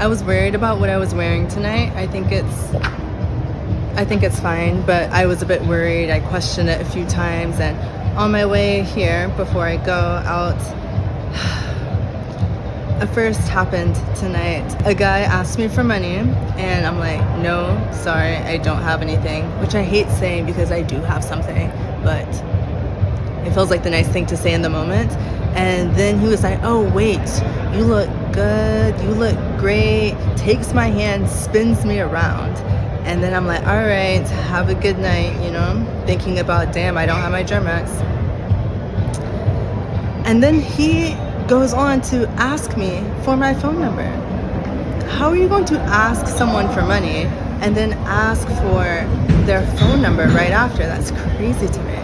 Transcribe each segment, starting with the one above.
I was worried about what I was wearing tonight. I think it's fine, but I was a bit worried. I questioned it a few times, and on my way here, before I go out, a first happened tonight. A guy asked me for money, and I'm like, no, sorry, I don't have anything, which I hate saying because I do have something, but it feels like the nice thing to say in the moment. And then he was like, oh, wait, you look good, you look great, takes my hand, spins me around. And then I'm like, all right, have a good night, you know, thinking about, damn, I don't have my Germex. And then he goes on to ask me for my phone number. How are you going to ask someone for money and then ask for their phone number right after? That's crazy to me.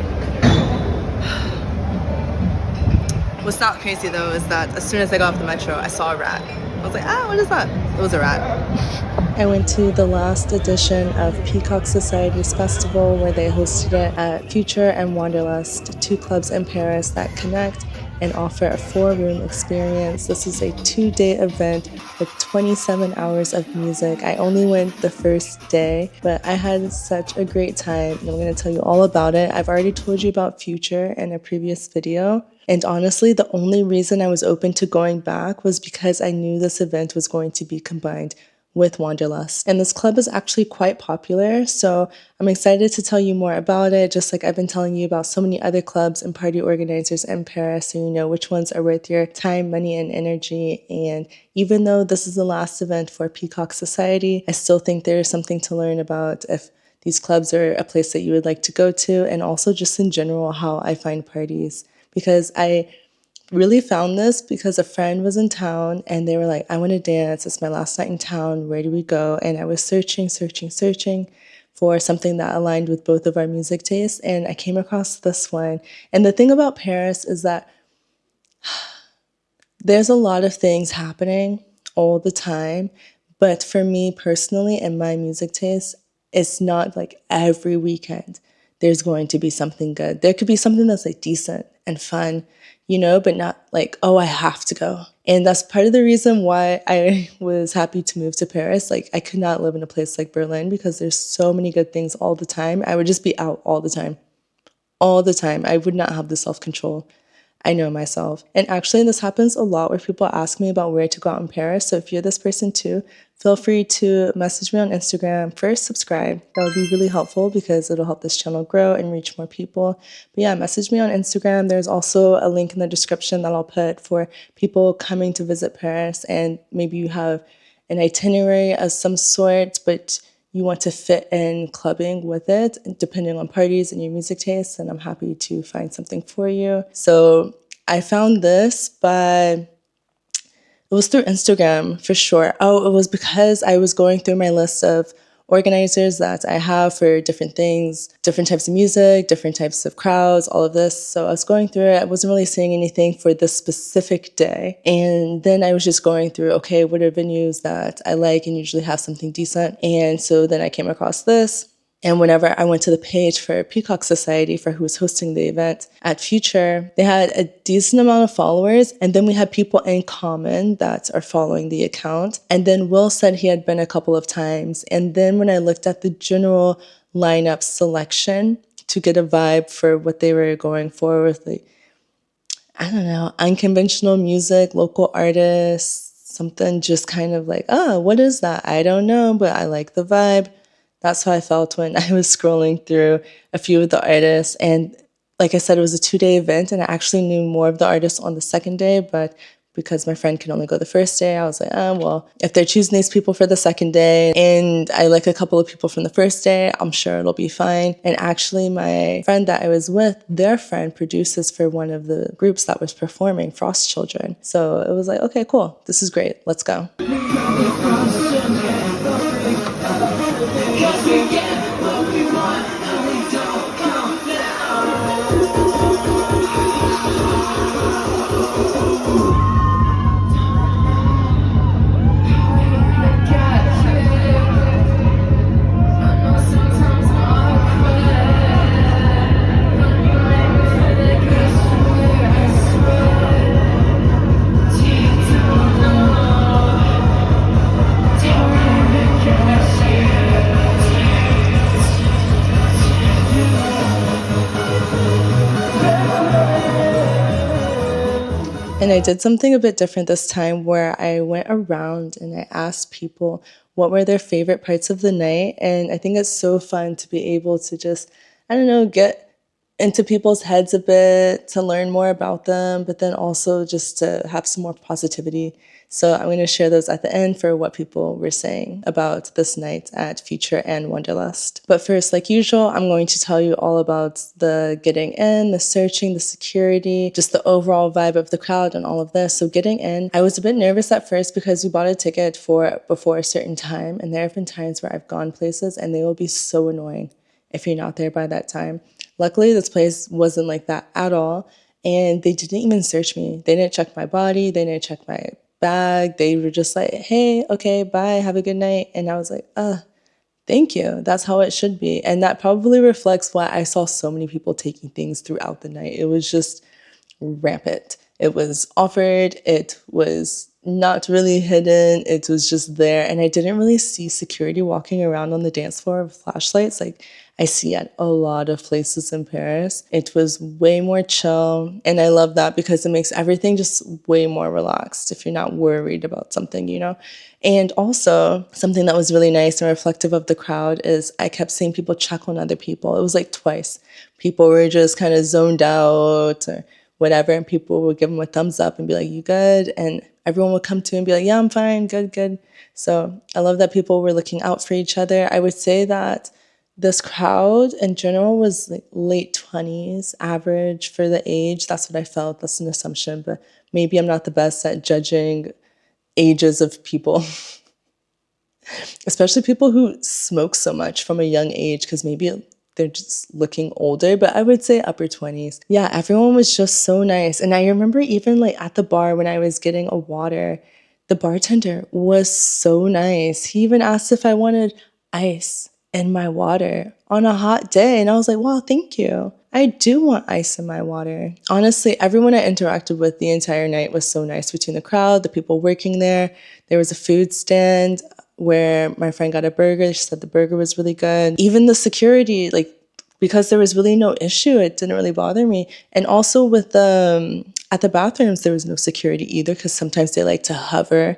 What's not crazy though is that as soon as I got off the metro, I saw a rat. I was like, what is that? It was a rat. I went to the last edition of Peacock Society's festival where they hosted it at Future and Wanderlust, 2 clubs in Paris that connect and offer a 4-room experience. This is a 2-day event with 27 hours of music. I only went the first day, but I had such a great time, and I'm going to tell you all about it. I've already told you about Future in a previous video, and honestly, the only reason I was open to going back was because I knew this event was going to be combined with Wanderlust. And this club is actually quite popular, so I'm excited to tell you more about it, just like I've been telling you about so many other clubs and party organizers in Paris, so you know which ones are worth your time, money, and energy. And even though this is the last event for Peacock Society, I still think there is something to learn about if these clubs are a place that you would like to go to, and also just in general how I find parties. Because I really found this because a friend was in town and they were like, I want to dance. It's my last night in town. Where do we go? And I was searching for something that aligned with both of our music tastes. And I came across this one. And the thing about Paris is that there's a lot of things happening all the time. But for me personally and my music taste, it's not like every weekend there's going to be something good. There could be something that's like decent and fun, you know, but not like, oh, I have to go. And that's part of the reason why I was happy to move to Paris. Like, I could not live in a place like Berlin because there's so many good things all the time. I would just be out all the time. All the time. I would not have the self-control. I know myself. And actually, this happens a lot where people ask me about where to go out in Paris. So if you're this person too, feel free to message me on Instagram. First, subscribe. That would be really helpful because it'll help this channel grow and reach more people. But yeah, message me on Instagram. There's also a link in the description that I'll put for people coming to visit Paris. And maybe you have an itinerary of some sort, but you want to fit in clubbing with it, depending on parties and your music tastes, and I'm happy to find something for you. So I found this, but it was through Instagram for sure. Oh, it was because I was going through my list of organizers that I have for different things, different types of music, different types of crowds, all of this. So I was going through it. I wasn't really seeing anything for this specific day. And then I was just going through, okay, what are venues that I like and usually have something decent? And so then I came across this. And whenever I went to the page for Peacock Society, for who was hosting the event at Future, they had a decent amount of followers. And then we had people in common that are following the account. And then Will said he had been a couple of times. And then when I looked at the general lineup selection to get a vibe for what they were going for with, like, I don't know, unconventional music, local artists, something just kind of like, oh, what is that? I don't know, but I like the vibe. That's how I felt when I was scrolling through a few of the artists. And like I said, it was a 2-day event, and I actually knew more of the artists on the second day, but because my friend could only go the first day, I was like, well, if they're choosing these people for the second day and I like a couple of people from the first day, I'm sure it'll be fine. And actually, my friend that I was with, their friend produces for one of the groups that was performing, Frost Children. So it was like, okay, cool. This is great. Let's go. And I did something a bit different this time where I went around and I asked people what were their favorite parts of the night. And I think it's so fun to be able to just, I don't know, get into people's heads a bit, to learn more about them, but then also just to have some more positivity. So I'm going to share those at the end for what people were saying about this night at Future and Wanderlust. But first, like usual, I'm going to tell you all about the getting in, the searching, the security, just the overall vibe of the crowd and all of this. So getting in, I was a bit nervous at first because we bought a ticket for before a certain time. And there have been times where I've gone places and they will be so annoying if you're not there by that time. Luckily, this place wasn't like that at all. And they didn't even search me. They didn't check my body. They didn't check my bag. They were just like, hey, okay, bye, have a good night. And I was like, thank you. That's how it should be. And that probably reflects why I saw so many people taking things throughout the night. It was just rampant. It was offered, it was not really hidden, it was just there. And I didn't really see security walking around on the dance floor with flashlights like I see at a lot of places in Paris. It was way more chill. And I love that because it makes everything just way more relaxed if you're not worried about something, you know? And also, something that was really nice and reflective of the crowd is I kept seeing people check on other people. It was like twice. People were just kind of zoned out or whatever, and people would give them a thumbs up and be like, you good? And everyone would come to and be like, yeah, I'm fine, good, good. So I love that people were looking out for each other. I would say that this crowd in general was like late 20s, average for the age. That's what I felt. That's an assumption, but maybe I'm not the best at judging ages of people, especially people who smoke so much from a young age, because maybe they're just looking older, but I would say upper 20s. Yeah, everyone was just so nice. And I remember even like at the bar when I was getting a water, the bartender was so nice. He even asked if I wanted ice in my water on a hot day. And I was like, wow, thank you. I do want ice in my water. Honestly, everyone I interacted with the entire night was so nice, between the crowd, the people working there. There was a food stand where my friend got a burger. She said the burger was really good. Even the security, like, because there was really no issue, it didn't really bother me. And also with at the bathrooms, there was no security either, because sometimes they like to hover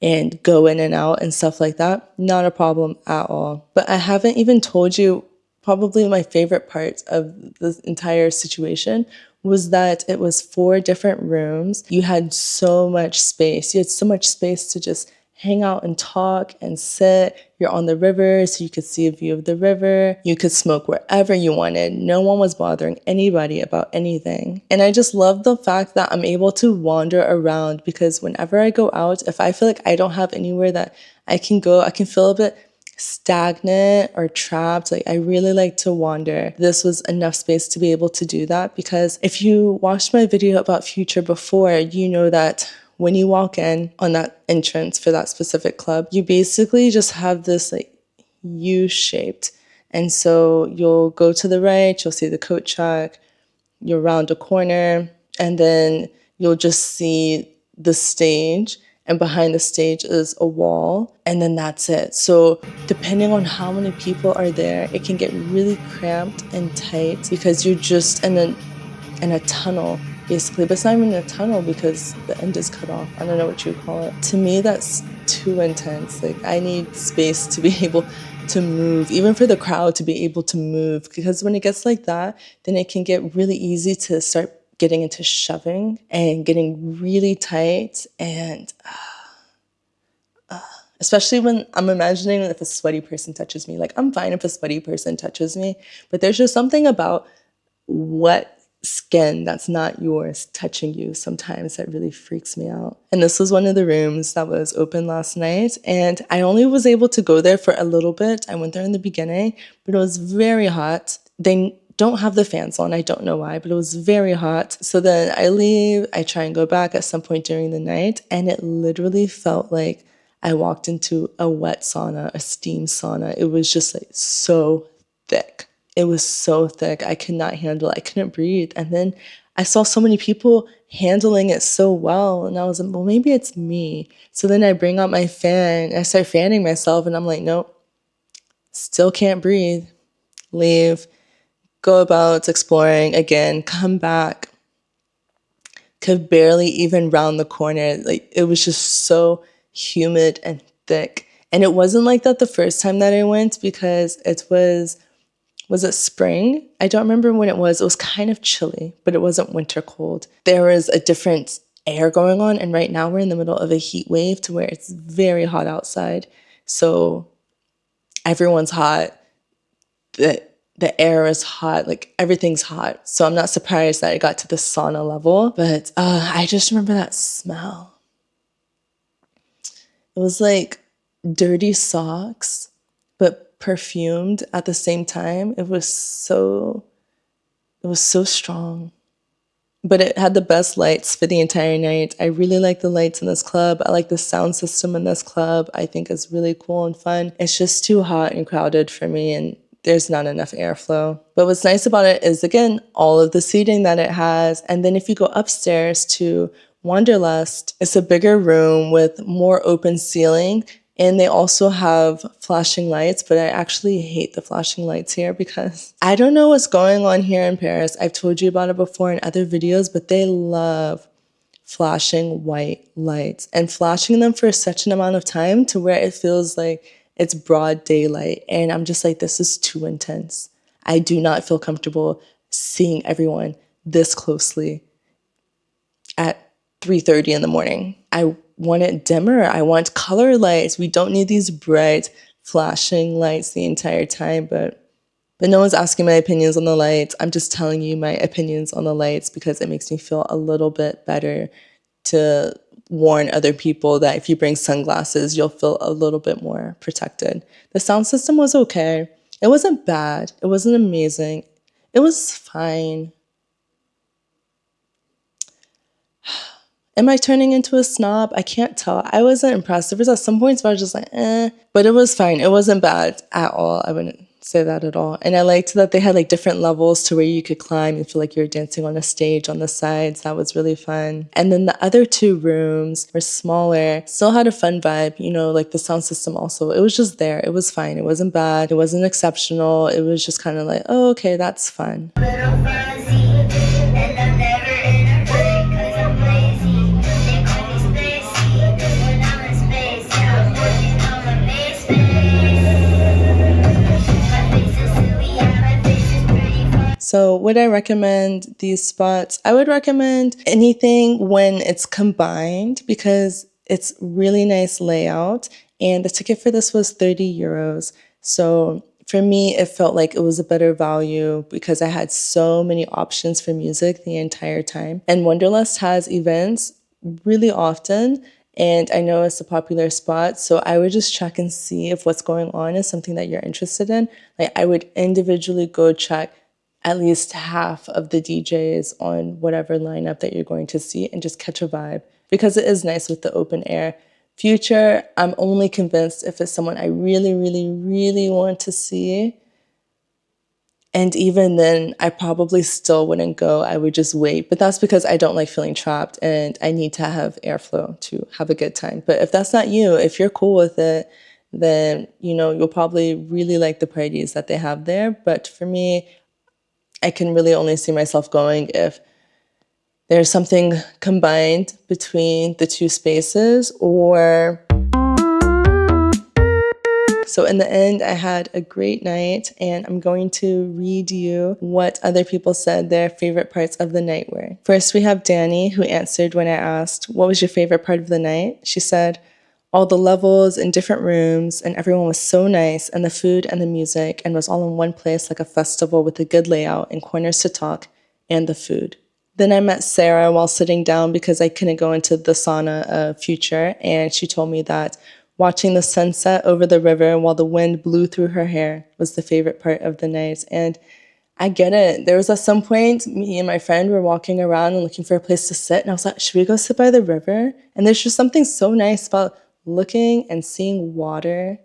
and go in and out and stuff like that. Not a problem at all. But I haven't even told you probably my favorite part of the entire situation was that it was 4 different rooms. You had so much space. You had so much space to just hang out and talk and sit. You're on the river, so you could see a view of the river. You could smoke wherever you wanted. No one was bothering anybody about anything. And I just love the fact that I'm able to wander around, because whenever I go out, if I feel like I don't have anywhere that I can go, I can feel a bit stagnant or trapped. Like, I really like to wander. This was enough space to be able to do that, because if you watched my video about Future before, you know that when you walk in on that entrance for that specific club, you basically just have this like U-shaped. And so you'll go to the right, you'll see the coat check, you'll round a corner, and then you'll just see the stage. And behind the stage is a wall, and then that's it. So depending on how many people are there, it can get really cramped and tight because you're just in a tunnel, basically. But it's not even a tunnel because the end is cut off. I don't know what you call it. To me, that's too intense. Like, I need space to be able to move, even for the crowd to be able to move. Because when it gets like that, then it can get really easy to start getting into shoving and getting really tight. And especially when I'm imagining if a sweaty person touches me. Like, I'm fine if a sweaty person touches me, but there's just something about wet skin that's not yours touching you sometimes that really freaks me out. And this was one of the rooms that was open last night, and I only was able to go there for a little bit. I went there in the beginning, but it was very hot. They don't have the fans on. I don't know why, but it was very hot. So then I leave. I try and go back at some point during the night, and it literally felt like I walked into a wet sauna, a steam sauna. It was just like so thick. It was so thick. I could not handle it. I couldn't breathe. And then I saw so many people handling it so well. And I was like, well, maybe it's me. So then I bring out my fan. I start fanning myself. And I'm like, nope, still can't breathe. Leave. Go about exploring again. Come back. could barely even round the corner. Like, it was just so humid and thick. And it wasn't like that the first time that I went, because it was it spring? I don't remember when it was. It was kind of chilly, but it wasn't winter cold. There was a different air going on, and right now we're in the middle of a heat wave to where it's very hot outside. So everyone's hot. The air is hot, like everything's hot. So I'm not surprised that it got to the sauna level. But I just remember that smell. It was like dirty socks, but perfumed at the same time. It was so strong. But it had the best lights for the entire night. I really like the lights in this club. I like the sound system in this club. I think it's really cool and fun. It's just too hot and crowded for me, and there's not enough airflow. But what's nice about it is, again, all of the seating that it has. And then if you go upstairs to Wanderlust, it's a bigger room with more open ceiling. And they also have flashing lights, but I actually hate the flashing lights here because I don't know what's going on here in Paris. I've told you about it before in other videos, but they love flashing white lights and flashing them for such an amount of time to where it feels like it's broad daylight. And I'm just like, this is too intense. I do not feel comfortable seeing everyone this closely at 3:30 in the morning. I want it dimmer. I want color lights. We don't need these bright flashing lights the entire time, but no one's asking my opinions on the lights. I'm just telling you my opinions on the lights because it makes me feel a little bit better to warn other people that if you bring sunglasses, you'll feel a little bit more protected. The sound system was okay. It wasn't bad. It wasn't amazing. It was fine. Am I turning into a snob? I can't tell. I wasn't impressed. There was at some points where I was just like, but it was fine. It wasn't bad at all. I wouldn't say that at all. And I liked that they had like different levels to where you could climb and feel like you were dancing on a stage on the sides. That was really fun. And then the other two rooms were smaller, still had a fun vibe, you know, like the sound system also. It was just there. It was fine. It wasn't bad. It wasn't exceptional. It was just kind of like, oh, okay, that's fun. So would I recommend these spots? I would recommend anything when it's combined because it's really nice layout. And the ticket for this was 30 euros. So for me, it felt like it was a better value because I had so many options for music the entire time. And Wanderlust has events really often. And I know it's a popular spot, so I would just check and see if what's going on is something that you're interested in. Like, I would individually go check at least half of the DJs on whatever lineup that you're going to see and just catch a vibe because it is nice with the open air. Future, I'm only convinced if it's someone I really, really, really want to see. And even then, I probably still wouldn't go. I would just wait. But that's because I don't like feeling trapped and I need to have airflow to have a good time. But if that's not you, if you're cool with it, then, you know, you'll probably really like the parties that they have there. But for me, I can really only see myself going if there's something combined between the two spaces or... So in the end, I had a great night and I'm going to read you what other people said their favorite parts of the night were. First, we have Danny, who answered when I asked, what was your favorite part of the night? She said, all the levels in different rooms and everyone was so nice and the food and the music and was all in one place like a festival with a good layout and corners to talk and the food. Then I met Sarah while sitting down because I couldn't go into the sauna of Future, and she told me that watching the sunset over the river while the wind blew through her hair was the favorite part of the night. And I get it. There was at some point, me and my friend were walking around and looking for a place to sit, and I was like, should we go sit by the river? And there's just something so nice about looking and seeing water.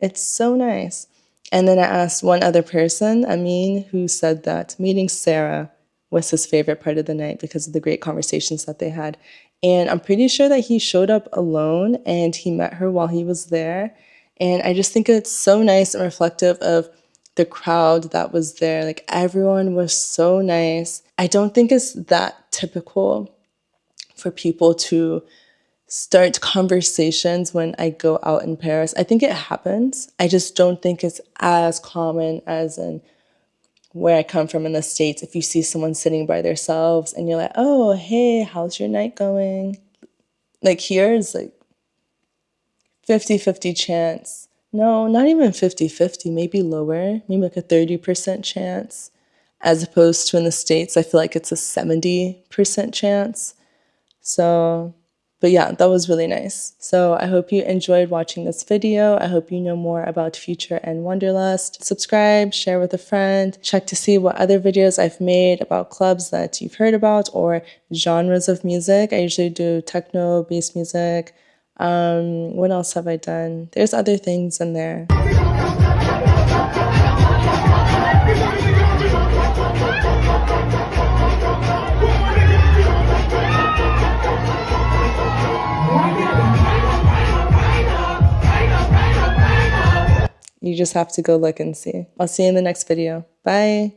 It's so nice. And then I asked one other person, Amin, who said that meeting Sarah was his favorite part of the night because of the great conversations that they had. And I'm pretty sure that he showed up alone and he met her while he was there. And I just think it's so nice and reflective of the crowd that was there. Like, everyone was so nice. I don't think it's that typical for people to start conversations when I go out in Paris. I think it happens. I just don't think it's as common as in where I come from in the States. If you see someone sitting by themselves and you're like, oh, hey, how's your night going? Like here is like 50-50 chance. No, not even 50-50, maybe lower, maybe like a 30% chance. As opposed to in the States, I feel like it's a 70% chance. So, but yeah, that was really nice. So I hope you enjoyed watching this video. I hope you know more about Future and Wanderlust. Subscribe, share with a friend, check to see what other videos I've made about clubs that you've heard about or genres of music. I usually do techno, bass music. What else have I done? There's other things in there. You just have to go look and see. I'll see you in the next video. Bye.